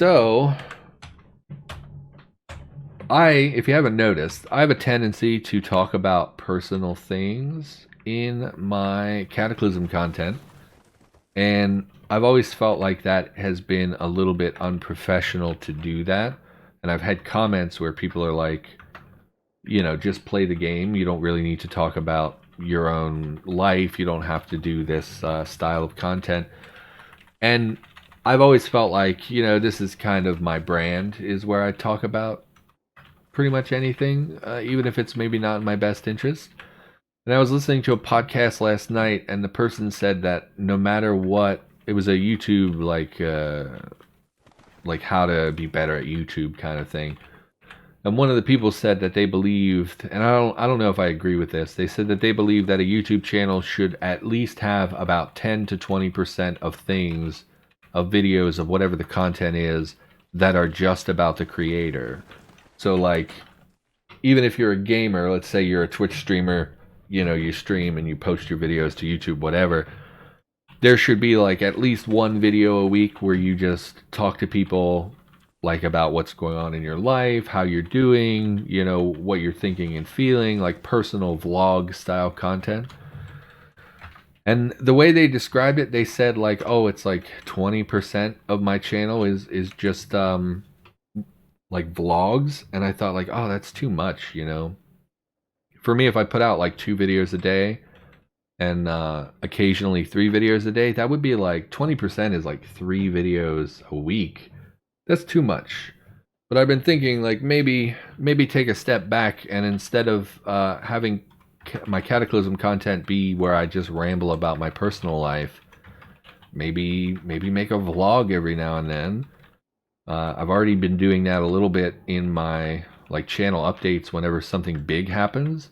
So, if you haven't noticed, I have a tendency to talk about personal things in my Cataclysm content. And I've always felt like that has been a little bit unprofessional to do that. And I've had comments where people are like, just play the game. You don't really need to talk about your own life. You don't have to do this style of content. And I've always felt like, this is kind of my brand, is where I talk about pretty much anything, even if it's maybe not in my best interest. And I was listening to a podcast last night, and the person said that no matter what, it was a YouTube like how to be better at YouTube kind of thing. And one of the people said that they believed, and I don't know if I agree with this. They said that they believe that a YouTube channel should at least have about 10 to 20% of things, of videos, of whatever the content is, that are just about the creator. So like, even if you're a gamer, let's say you're a Twitch streamer, you stream and you post your videos to YouTube, whatever, there should be like at least one video a week where you just talk to people like about what's going on in your life, how you're doing, what you're thinking and feeling, like personal vlog style content. And the way they described it, they said like, oh, it's like 20% of my channel is just like vlogs. And I thought like, oh, that's too much, For me, if I put out like 2 videos a day and occasionally 3 videos a day, that would be like 20% is like 3 videos a week. That's too much. But I've been thinking like maybe take a step back, and instead of having my Cataclysm content be where I just ramble about my personal life, maybe make a vlog every now and then. I've already been doing that a little bit in my like channel updates whenever something big happens.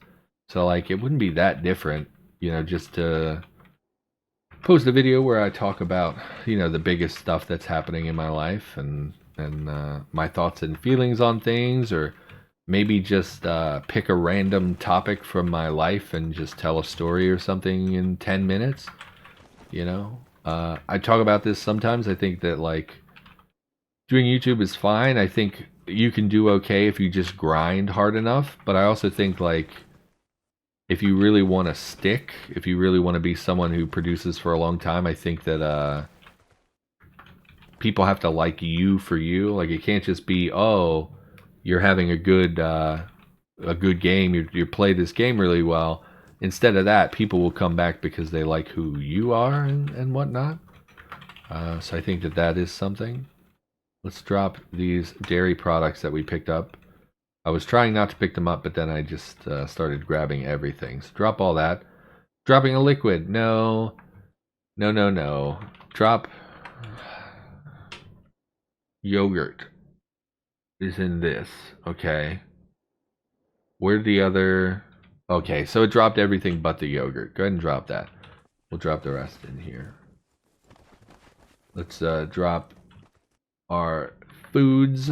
So like it wouldn't be that different, just to post a video where I talk about, the biggest stuff that's happening in my life and my thoughts and feelings on things, or maybe just pick a random topic from my life and just tell a story or something in 10 minutes. I talk about this sometimes. I think that like doing YouTube is fine. I think you can do okay if you just grind hard enough, but I also think like if you really want to stick, if you really want to be someone who produces for a long time, I think that people have to like you for you. Like it can't just be, oh, you're having a good game, you play this game really well. Instead of that, people will come back because they like who you are and whatnot. So I think that is something. Let's drop these dairy products that we picked up. I was trying not to pick them up, but then I just started grabbing everything. So drop all that. Dropping a liquid. No. Drop yogurt is in this. Okay. Where'd the other... Okay, so it dropped everything but the yogurt. Go ahead and drop that. We'll drop the rest in here. Let's drop our foods.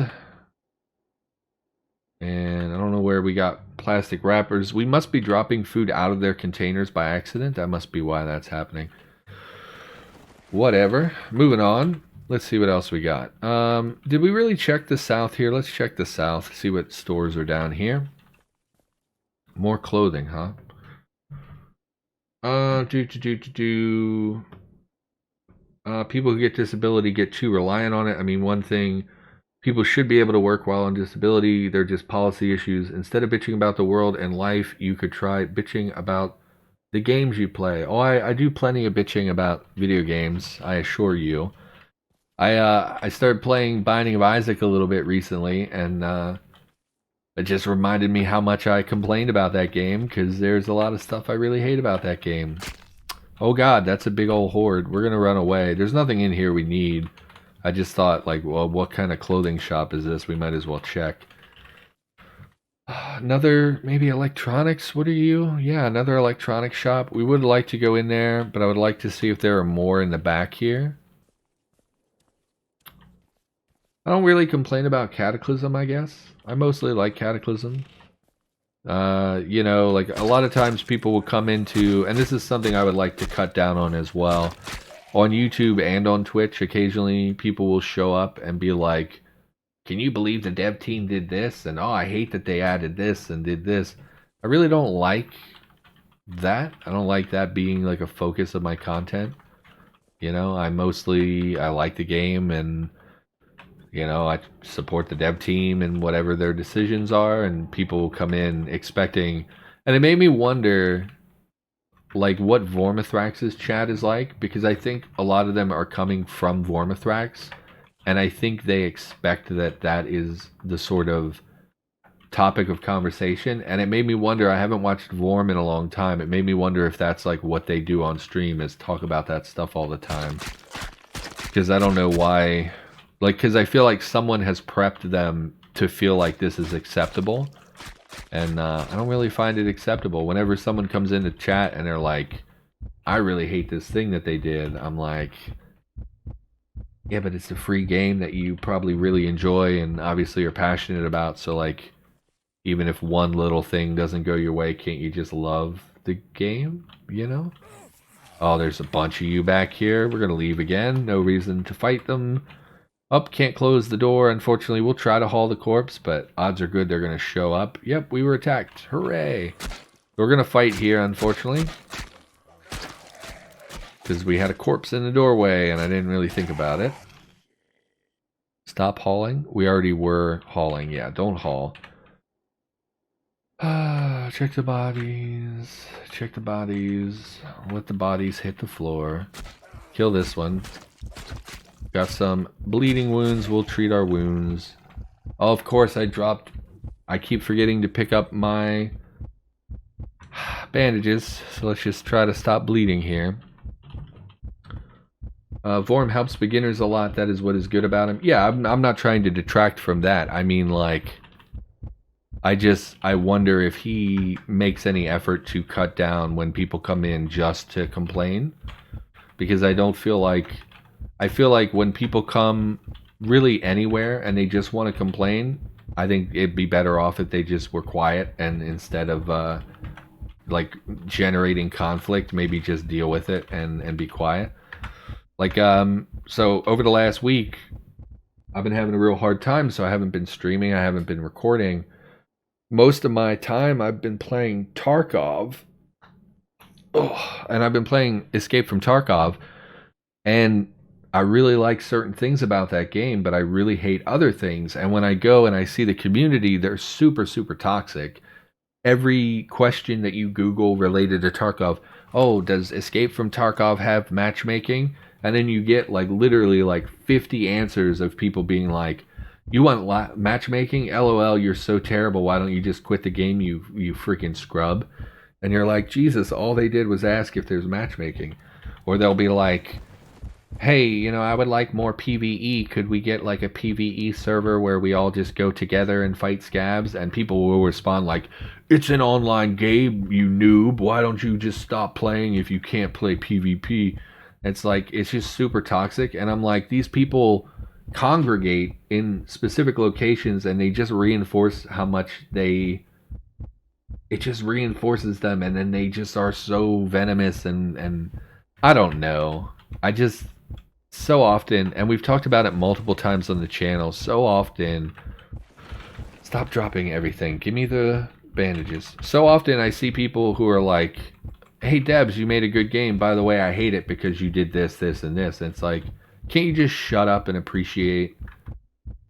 And I don't know where we got plastic wrappers. We must be dropping food out of their containers by accident. That must be why that's happening. Whatever. Moving on. Let's see what else we got. Did we really check the south here? Let's check the south. See what stores are down here. More clothing, huh? People who get disability get too reliant on it. I mean, one thing, people should be able to work while on disability. They're just policy issues. Instead of bitching about the world and life, you could try bitching about the games you play. Oh, I do plenty of bitching about video games, I assure you. I started playing Binding of Isaac a little bit recently, and it just reminded me how much I complained about that game, because there's a lot of stuff I really hate about that game. Oh god, that's a big old horde. We're gonna run away. There's nothing in here we need. I just thought, like, well, what kind of clothing shop is this? We might as well check. Another, maybe electronics? What are you? Yeah, another electronics shop. We would like to go in there, but I would like to see if there are more in the back here. I don't really complain about Cataclysm, I guess. I mostly like Cataclysm. Like a lot of times people will come into, and this is something I would like to cut down on as well. on YouTube and on Twitch, occasionally people will show up and be like, can you believe the dev team did this? And oh, I hate that they added this and did this. I really don't like that. I don't like that being like a focus of my content. You know, I like the game, and you know, I support the dev team and whatever their decisions are, and people come in expecting, and it made me wonder like what Vormithrax's chat is like, because I think a lot of them are coming from Vormithrax, and I think they expect that that is the sort of topic of conversation, and it made me wonder. I haven't watched Vorm in a long time. It made me wonder if that's like what they do on stream, is talk about that stuff all the time, because I don't know why. Like, because I feel like someone has prepped them to feel like this is acceptable, and I don't really find it acceptable. Whenever someone comes into chat and they're like, I really hate this thing that they did, I'm like, yeah, but it's a free game that you probably really enjoy and obviously are passionate about, so like, even if one little thing doesn't go your way, can't you just love the game, you know? Oh, there's a bunch of you back here. We're going to leave again. No reason to fight them. Up, can't close the door. Unfortunately, we'll try to haul the corpse, but odds are good they're going to show up. Yep, we were attacked. Hooray. We're going to fight here, unfortunately, because we had a corpse in the doorway, and I didn't really think about it. Stop hauling. We already were hauling. Yeah, don't haul. Check the bodies. Check the bodies. Let the bodies hit the floor. Kill this one. Got some bleeding wounds. We'll treat our wounds. Oh, of course, I keep forgetting to pick up my bandages. So let's just try to stop bleeding here. Vorm helps beginners a lot. That is what is good about him. Yeah, I'm not trying to detract from that. I mean, like, I wonder if he makes any effort to cut down when people come in just to complain. Because I feel like when people come really anywhere and they just want to complain, I think it'd be better off if they just were quiet, and instead of like generating conflict, maybe just deal with it and be quiet. Like, so over the last week, I've been having a real hard time, so I haven't been streaming, I haven't been recording. Most of my time I've been playing Tarkov. And I've been playing Escape from Tarkov, and I really like certain things about that game, but I really hate other things. And when I go and I see the community, they're super, super toxic. Every question that you Google related to Tarkov, oh, does Escape from Tarkov have matchmaking? And then you get like literally like 50 answers of people being like, you want matchmaking? LOL, you're so terrible. Why don't you just quit the game, you freaking scrub? And you're like, Jesus, all they did was ask if there's matchmaking. Or they'll be like, hey, you know, I would like more PvE. Could we get like a PvE server where we all just go together and fight scabs? And people will respond like, it's an online game, you noob. Why don't you just stop playing if you can't play PvP? It's like, it's just super toxic. And I'm like, these people congregate in specific locations, and they just reinforce how much it just reinforces them, and then they just are so venomous, and I don't know. I just, so often, and we've talked about it multiple times on the channel, so often, stop dropping everything, give me the bandages. So often I see people who are like, hey Debs, you made a good game, by the way, I hate it because you did this, this, and this. And it's like, can't you just shut up and appreciate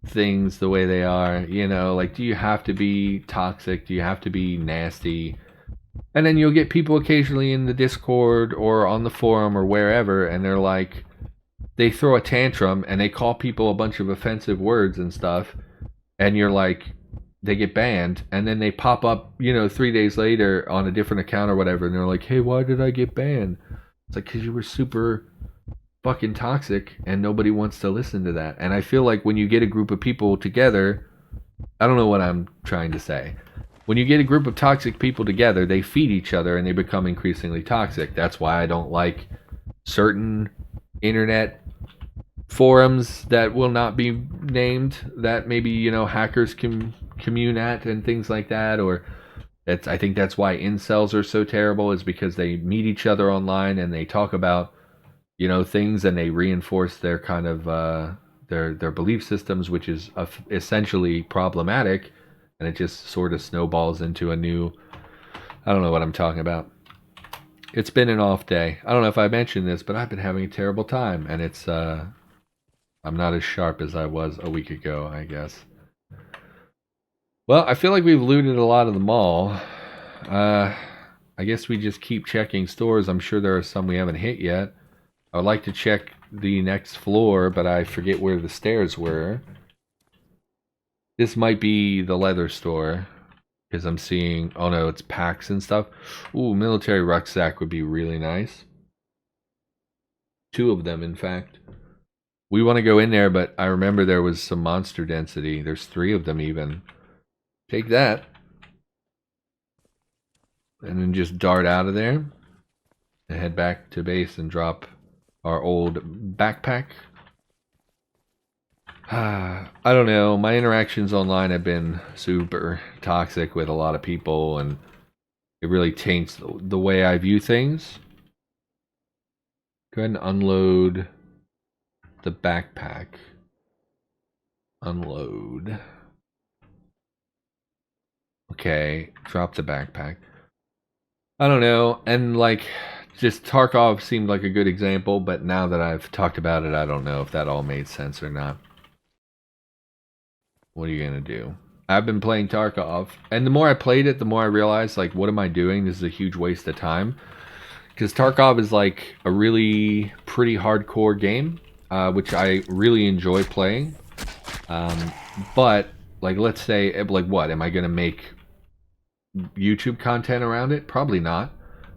things the way they are? You know, like, do you have to be toxic? Do you have to be nasty? And then you'll get people occasionally in the Discord or on the forum or wherever, and they're like, they throw a tantrum and they call people a bunch of offensive words and stuff, and you're like, they get banned, and then they pop up, you know, 3 days later on a different account or whatever, and they're like, hey, why did I get banned? It's like, because you were super fucking toxic, and nobody wants to listen to that. And I feel like when you get a group of people together, I don't know what I'm trying to say. When you get a group of toxic people together, they feed each other, and they become increasingly toxic. That's why I don't like certain internet forums that will not be named, that maybe, you know, hackers can commune at and things like that. Or I think that's why incels are so terrible, is because they meet each other online and they talk about you know, things, and they reinforce their kind of their belief systems, which is essentially problematic, and it just sort of snowballs into a new. I don't know what I'm talking about. It's been an off day. I don't know if I mentioned this, but I've been having a terrible time, and it's I'm not as sharp as I was a week ago, I guess. Well, I feel like we've looted a lot of the mall. I guess we just keep checking stores. I'm sure there are some we haven't hit yet. I would like to check the next floor, but I forget where the stairs were. This might be the leather store, because I'm seeing... Oh no, it's packs and stuff. Ooh, military rucksack would be really nice. 2 of them, in fact. We want to go in there, but I remember there was some monster density. There's 3 of them even. Take that. And then just dart out of there. And head back to base and drop our old backpack. I don't know. My interactions online have been super toxic with a lot of people, and it really taints the way I view things. Go ahead and unload the backpack. Unload. Okay, drop the backpack. I don't know, and like, just Tarkov seemed like a good example, but now that I've talked about it, I don't know if that all made sense or not. What are you gonna do? I've been playing Tarkov, and the more I played it, the more I realized, like, what am I doing? This is a huge waste of time. Because Tarkov is like a really pretty hardcore game, which I really enjoy playing. But, like, let's say, like, what? Am I gonna make YouTube content around it? Probably not,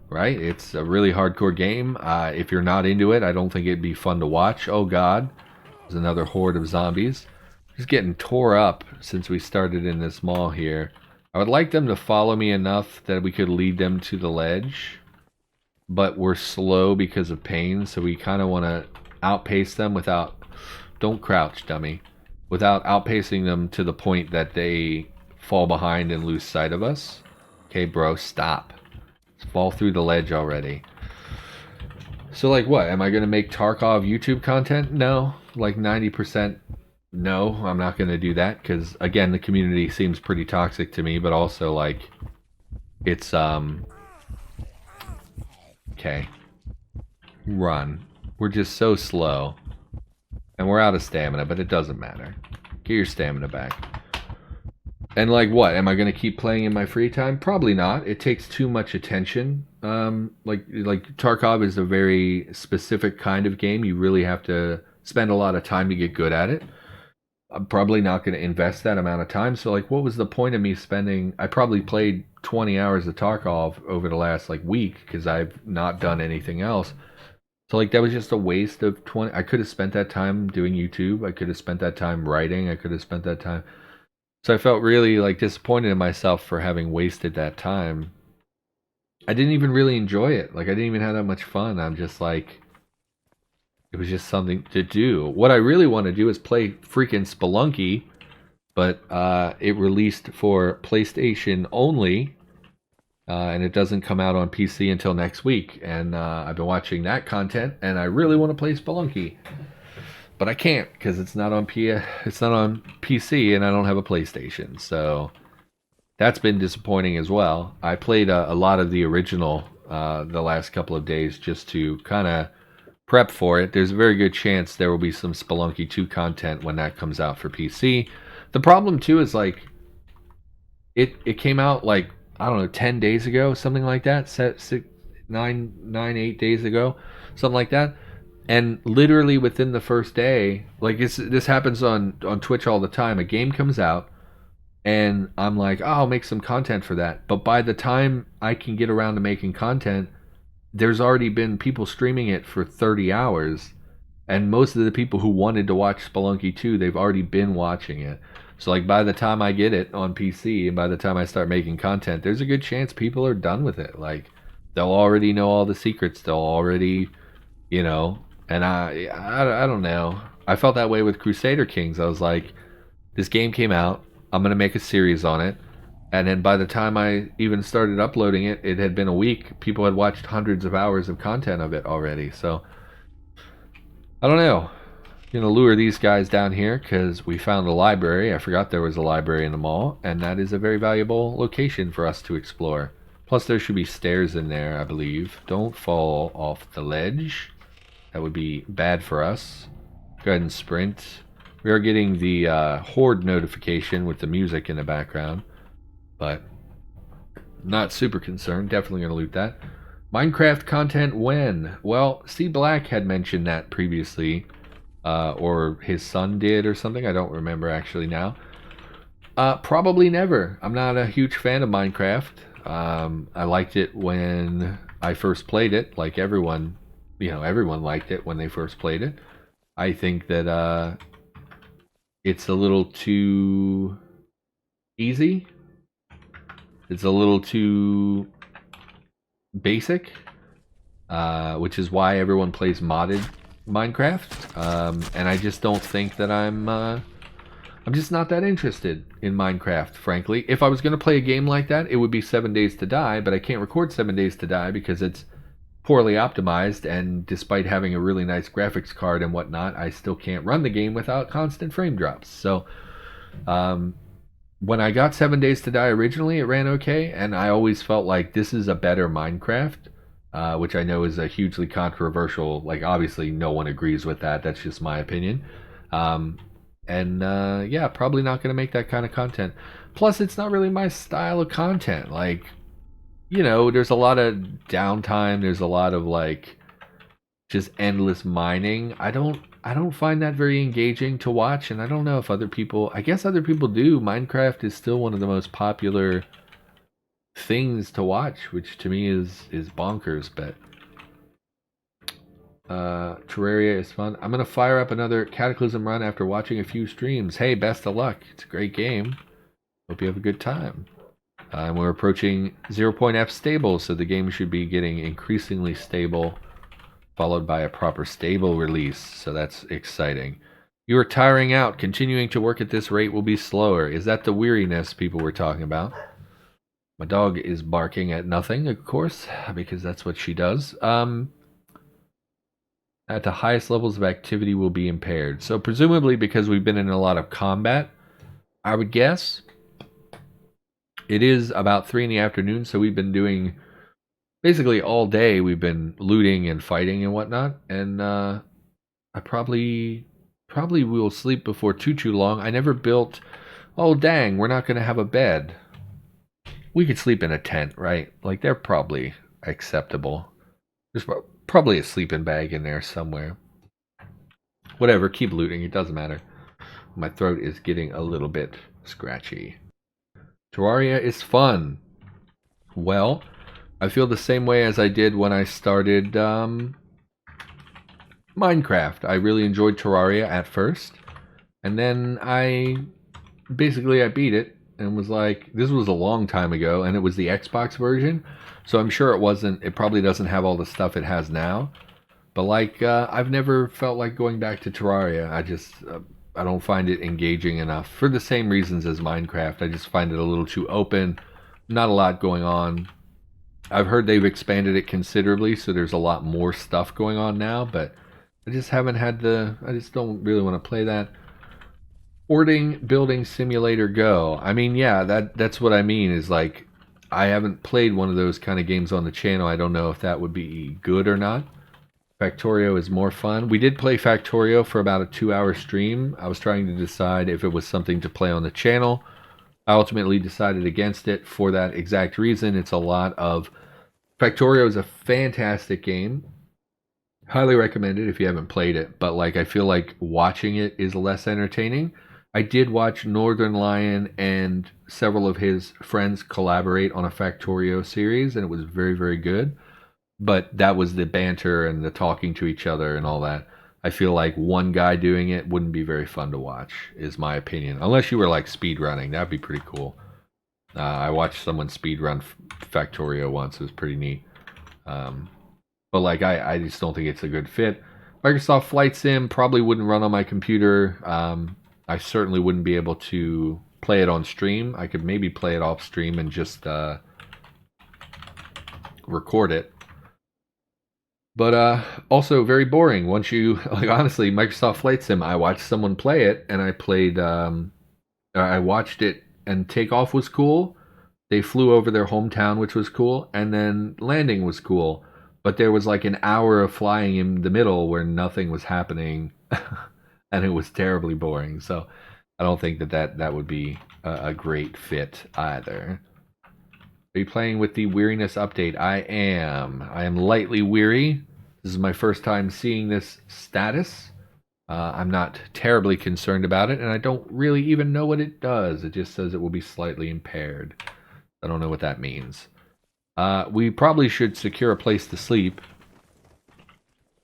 right? It's a really hardcore game. If you're not into it, I don't think it'd be fun to watch. Oh god, there's another horde of zombies. Just getting tore up since we started in this mall here. I would like them to follow me enough that we could lead them to the ledge, but we're slow because of pain, so we kind of want to outpace them without... Don't crouch, dummy. Without outpacing them to the point that they fall behind and lose sight of us. Okay, bro, stop. Let's fall through the ledge already. So, like, what? Am I going to make Tarkov YouTube content? No. Like, 90%, no, I'm not going to do that. Because, again, the community seems pretty toxic to me. But also, like, it's, okay. Run. We're just so slow. And we're out of stamina, but it doesn't matter. Get your stamina back. And like what? Am I going to keep playing in my free time? Probably not. It takes too much attention. Like Tarkov is a very specific kind of game. You really have to spend a lot of time to get good at it. I'm probably not going to invest that amount of time. So like, what was the point of me spending... I probably played 20 hours of Tarkov over the last like week because I've not done anything else. So like, that was just a waste of 20... I could have spent that time doing YouTube. I could have spent that time writing. I could have spent that time... So I felt really like disappointed in myself for having wasted that time. I didn't even really enjoy it. Like, I didn't even have that much fun. I'm just like, it was just something to do. What I really want to do is play freaking Spelunky, but it released for PlayStation only, and it doesn't come out on PC until next week. And I've been watching that content, and I really want to play Spelunky. But I can't because it's not on PC, and I don't have a PlayStation. So that's been disappointing as well. I played a lot of the original the last couple of days just to kind of prep for it. There's a very good chance there will be some Spelunky 2 content when that comes out for PC. The problem too is like it came out like, I don't know, 10 days ago, something like that. 8 days ago, something like that. And literally within the first day, like this happens on Twitch all the time. A game comes out, and I'm like, oh, I'll make some content for that. But by the time I can get around to making content, there's already been people streaming it for 30 hours. And most of the people who wanted to watch Spelunky 2, they've already been watching it. So like, by the time I get it on PC, and by the time I start making content, there's a good chance people are done with it. Like, they'll already know all the secrets. They'll already, you know... And I don't know. I felt that way with Crusader Kings. I was like, this game came out. I'm going to make a series on it. And then by the time I even started uploading it, it had been a week. People had watched hundreds of hours of content of it already. So I don't know. Gonna lure these guys down here because we found a library. I forgot there was a library in the mall, and that is a very valuable location for us to explore. Plus, there should be stairs in there, I believe. Don't fall off the ledge. That would be bad for us. Go ahead and sprint. We are getting the horde notification with the music in the background, but not super concerned. Definitely gonna loot that. Minecraft content when? Well, C Black had mentioned that previously. Or his son did or something. I don't remember actually now. Probably never. I'm not a huge fan of Minecraft. I liked it when I first played it, like everyone, everyone liked it when they first played it. I think that it's a little too easy. It's a little too basic, which is why everyone plays modded Minecraft, and I just don't think that I'm just not that interested in Minecraft, frankly. If I was going to play a game like that, it would be 7 Days to Die, but I can't record 7 Days to Die because it's poorly optimized, and despite having a really nice graphics card and whatnot, I still can't run the game without constant frame drops. So, when I got 7 Days to Die originally, it ran okay, and I always felt like this is a better Minecraft. Which I know is a hugely controversial, like obviously no one agrees with that, that's just my opinion. Yeah, probably not going to make that kind of content. Plus, it's not really my style of content. Like, there's a lot of downtime, there's a lot of like just endless mining. I don't find that very engaging to watch, and I don't know if I guess other people do. Minecraft is still one of the most popular things to watch, which to me is bonkers. But Terraria is fun. I'm gonna fire up another Cataclysm run after watching a few streams. Hey, best of luck. It's a great game. Hope you have a good time. And we're approaching 0.F stable, so the game should be getting increasingly stable, followed by a proper stable release. So that's exciting. You are tiring out. Continuing to work at this rate will be slower. Is that the weariness people were talking about? My dog is barking at nothing, of course, because that's what she does. At the highest levels of activity will be impaired. So presumably because we've been in a lot of combat, I would guess. It is about 3 in the afternoon, so we've been doing basically all day. We've been looting and fighting and whatnot, and I probably will sleep before too long. I never built. Oh dang, we're not going to have a bed. We could sleep in a tent, right? Like, they're probably acceptable. There's probably a sleeping bag in there somewhere. Whatever, keep looting. It doesn't matter. My throat is getting a little bit scratchy. Terraria is fun. Well, I feel the same way as I did when I started Minecraft. I really enjoyed Terraria at first. And then I beat it. And was like, this was a long time ago, and it was the Xbox version, so I'm sure it probably doesn't have all the stuff it has now, but like, I've never felt like going back to Terraria. I don't find it engaging enough, for the same reasons as Minecraft. I just find it a little too open, not a lot going on. I've heard they've expanded it considerably, so there's a lot more stuff going on now, but I just haven't had I just don't really want to play that. Hoarding Building Simulator Go. I mean, yeah, that's what I mean, is like, I haven't played one of those kind of games on the channel. I don't know if that would be good or not. Factorio is more fun. We did play Factorio for about a 2-hour stream. I was trying to decide if it was something to play on the channel. I ultimately decided against it for that exact reason. It's a lot of... Factorio is a fantastic game. Highly recommend it if you haven't played it. But like, I feel like watching it is less entertaining. I did watch Northern Lion and several of his friends collaborate on a Factorio series, and it was very, very good. But that was the banter and the talking to each other and all that. I feel like one guy doing it wouldn't be very fun to watch, is my opinion. Unless you were like speedrunning, that'd be pretty cool. I watched someone speedrun Factorio once. It was pretty neat. But like, I just don't think it's a good fit. Microsoft Flight Sim probably wouldn't run on my computer. I certainly wouldn't be able to play it on stream. I could maybe play it off stream and just record it. But also very boring. Once you like, honestly, Microsoft Flight Sim, I watched someone play it, and I watched it, and takeoff was cool. They flew over their hometown, which was cool, and then landing was cool. But there was like an hour of flying in the middle where nothing was happening, and it was terribly boring. So I don't think that would be a great fit either. Are you playing with the weariness update? I am. I am lightly weary. This is my first time seeing this status. I'm not terribly concerned about it, and I don't really even know what it does. It just says it will be slightly impaired. I don't know what that means. We probably should secure a place to sleep.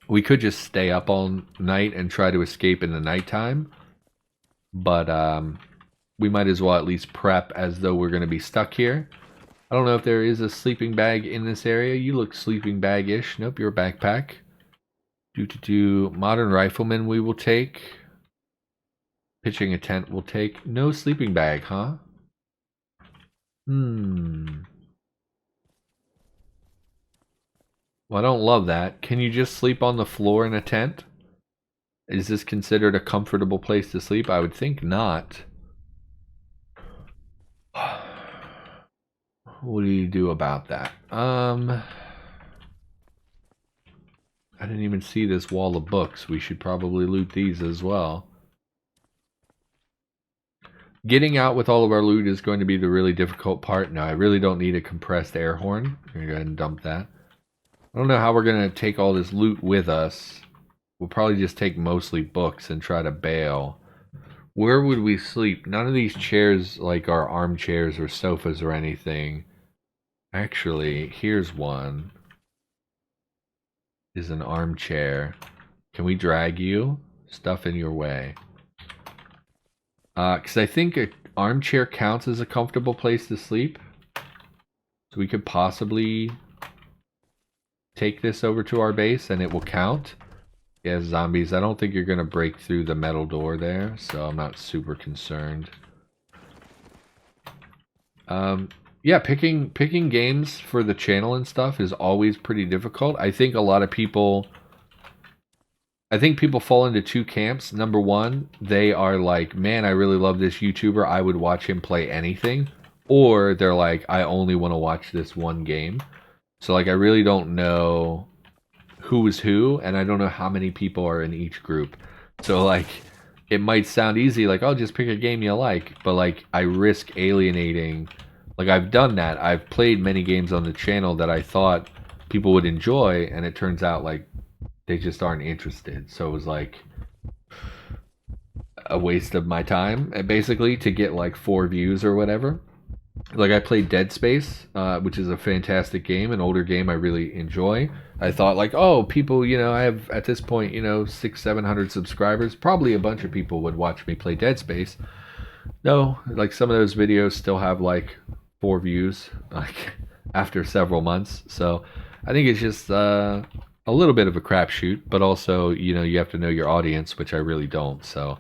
We could just stay up all night and try to escape in the nighttime. But we might as well at least prep as though we're going to be stuck here. I don't know if there is a sleeping bag in this area. You look sleeping bag-ish. Nope, you're a backpack. Modern rifleman we will take. Pitching a tent we'll take. No sleeping bag, huh? Well, I don't love that. Can you just sleep on the floor in a tent? Is this considered a comfortable place to sleep? I would think not. What do you do about that? I didn't even see this wall of books. We should probably loot these as well. Getting out with all of our loot is going to be the really difficult part. No, I really don't need a compressed air horn. I'm going to go ahead and dump that. I don't know how we're going to take all this loot with us. We'll probably just take mostly books and try to bail. Where would we sleep? None of these chairs like are armchairs or sofas or anything. Actually, here's one. Is an armchair. Can we drag you? Stuff in your way. Because I think an armchair counts as a comfortable place to sleep. So we could possibly take this over to our base and it will count. Yeah, zombies, I don't think you're going to break through the metal door there, so I'm not super concerned. Yeah, picking games for the channel and stuff is always pretty difficult. I think a lot of people... I think people fall into two camps. Number one, they are like, man, I really love this YouTuber. I would watch him play anything. Or they're like, I only want to watch this one game. So, like, I really don't know who is who, and I don't know how many people are in each group. So, like, it might sound easy, like, oh, just pick a game you like. But, like, I risk alienating. Like, I've done that. I've played many games on the channel that I thought people would enjoy, and it turns out, like, they just aren't interested. So it was like a waste of my time, basically, to get like 4 views or whatever. Like, I played Dead Space, which is a fantastic game, an older game I really enjoy. I thought like, oh, people, you know, I have at this point, you know, 600-700 subscribers. Probably a bunch of people would watch me play Dead Space. No, like some of those videos still have like 4 views, like after several months. So I think it's just a little bit of a crapshoot, but also, you know, you have to know your audience, which I really don't. So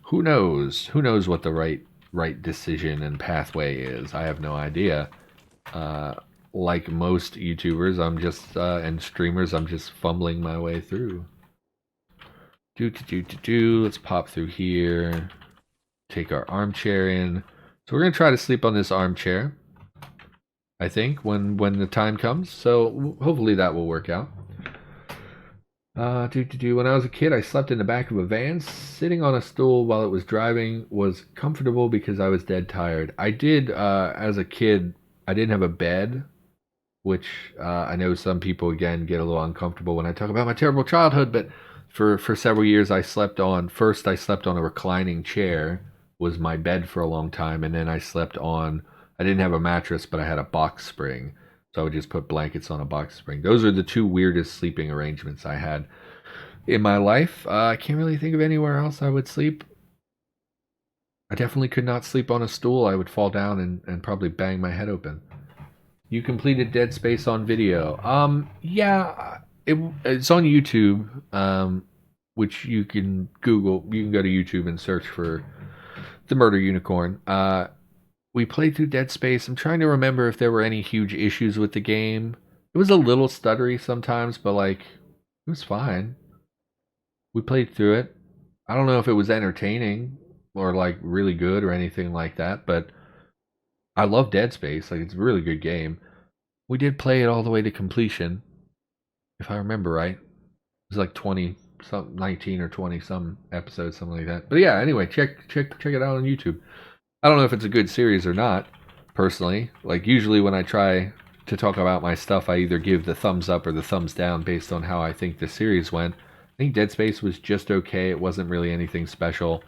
who knows? Who knows what the right decision and pathway is? I have no idea. Like most YouTubers, I'm just and streamers, I'm just fumbling my way through. Let's pop through here. Take our armchair in. So we're gonna try to sleep on this armchair, I think, when the time comes. So hopefully that will work out. When I was a kid, I slept in the back of a van. Sitting on a stool while it was driving was comfortable because I was dead tired. I did, as a kid, I didn't have a bed, which I know some people, again, get a little uncomfortable when I talk about my terrible childhood, but for several years I slept on a reclining chair, was my bed for a long time, and then I didn't have a mattress, but I had a box spring. So I would just put blankets on a box spring. Those are the 2 weirdest sleeping arrangements I had in my life. I can't really think of anywhere else I would sleep. I definitely could not sleep on a stool. I would fall down and probably bang my head open. You completed Dead Space on video. Yeah, it's on YouTube, which you can Google. You can go to YouTube and search for TheMurderUnicorn. We played through Dead Space. I'm trying to remember if there were any huge issues with the game. It was a little stuttery sometimes, but like it was fine. We played through it. I don't know if it was entertaining or like really good or anything like that, but I love Dead Space. Like it's a really good game. We did play it all the way to completion, if I remember right. It was like 20 some 19 or 20 some episodes, something like that. But yeah, anyway, check it out on YouTube. I don't know if it's a good series or not, personally. Like usually when I try to talk about my stuff, I either give the thumbs up or the thumbs down based on how I think the series went. I think Dead Space was just okay. It wasn't really anything special.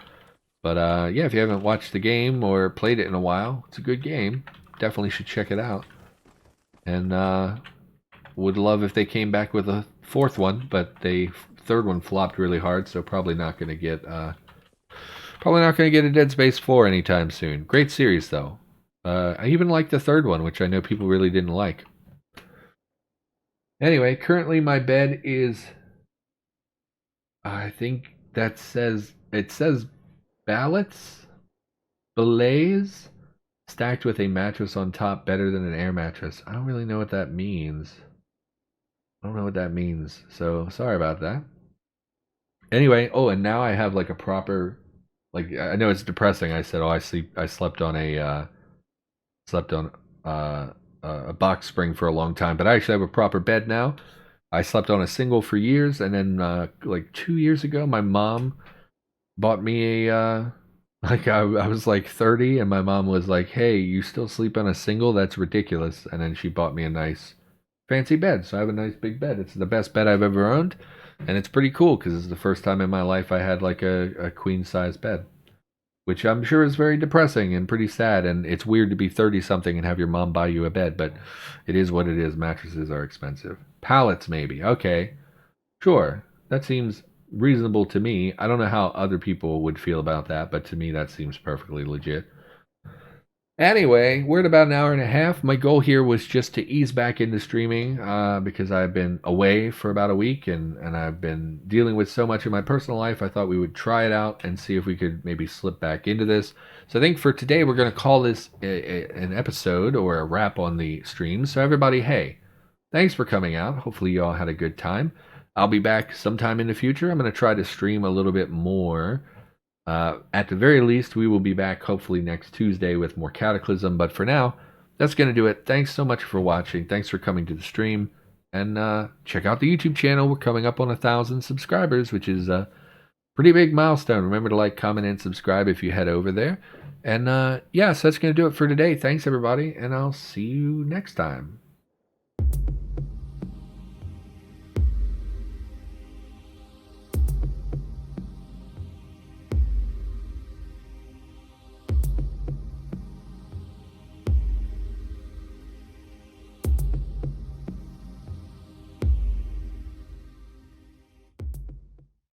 But yeah, if you haven't watched the game or played it in a while, it's a good game. Definitely should check it out. And would love if they came back with a fourth one, but the third one flopped really hard, so probably not going to get a Dead Space 4 anytime soon. Great series though. I even like the third one, which I know people really didn't like. Anyway, currently my bed is, I think it says ballets, belays, stacked with a mattress on top, better than an air mattress. I don't really know what that means. So sorry about that. Anyway, oh, and now I have like a proper, like I know it's depressing. I said, oh, I slept on a box spring for a long time, but I actually have a proper bed now. I slept on a single for years, and then like 2 years ago, my mom bought me a like I was like 30, and my mom was like, "Hey, you still sleep on a single? That's ridiculous." And then she bought me a nice fancy bed, so I have a nice big bed. It's the best bed I've ever owned, and it's pretty cool because it's the first time in my life I had like a queen size bed, which I'm sure is very depressing and pretty sad. And it's weird to be 30 something and have your mom buy you a bed, but it is what it is. Mattresses are expensive. Pallets, maybe. Okay, sure. That seems reasonable to me. I don't know how other people would feel about that, but to me, that seems perfectly legit. Anyway, we're at about an hour and a half. My goal here was just to ease back into streaming because I've been away for about a week and I've been dealing with so much in my personal life. I thought we would try it out and see if we could maybe slip back into this. So I think for today, we're going to call this an episode or a wrap on the stream. So everybody, hey, thanks for coming out. Hopefully you all had a good time. I'll be back sometime in the future. I'm going to try to stream a little bit more. At the very least, we will be back hopefully next Tuesday with more Cataclysm. But for now, that's going to do it. Thanks so much for watching. Thanks for coming to the stream. And check out the YouTube channel. We're coming up on 1,000 subscribers, which is a pretty big milestone. Remember to like, comment, and subscribe if you head over there. And yeah, so that's going to do it for today. Thanks, everybody. And I'll see you next time.